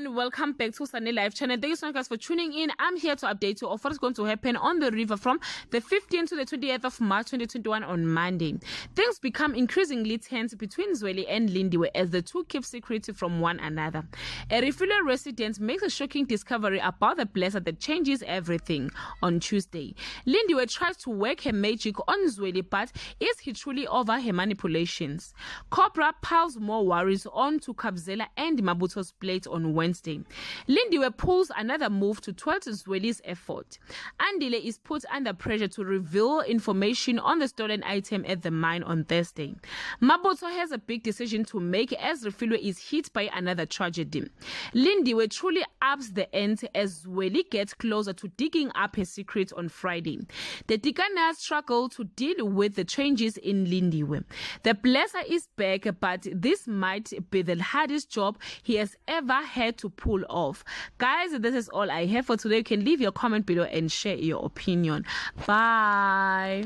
everyone, welcome back to Sunday Live channel. Thank you so much guys for tuning in. I'm here to update you of what's going to happen on the river from the 15th to the 28th of March 2021 on Monday. Things become increasingly tense between Zweli and Lindiwe as the two keep secrecy from one another. A Refugio resident makes a shocking discovery about the blesser that changes everything on Tuesday. Lindiwe tries to work her magic on Zweli, but is he truly over her manipulations? Cobra piles more worries onto Kabzela and Mabuto's plate on Wednesday. Lindiwe pulls another move to thwart Zweli's effort. Andile is put under pressure to reveal information on the stolen item at the mine on Thursday. Mabuto has a big decision to make as Refugio is hit by another tragedy. Lindiwe truly ups the ante as Zweli gets closer to digging up her secret on Friday. The Dikanas struggle to deal with the changes in Lindiwe. The blesser is back, but this might be the hardest job he has ever had to pull off. Guys, this is all I have for today. You can leave your comment below and share your opinion. Bye.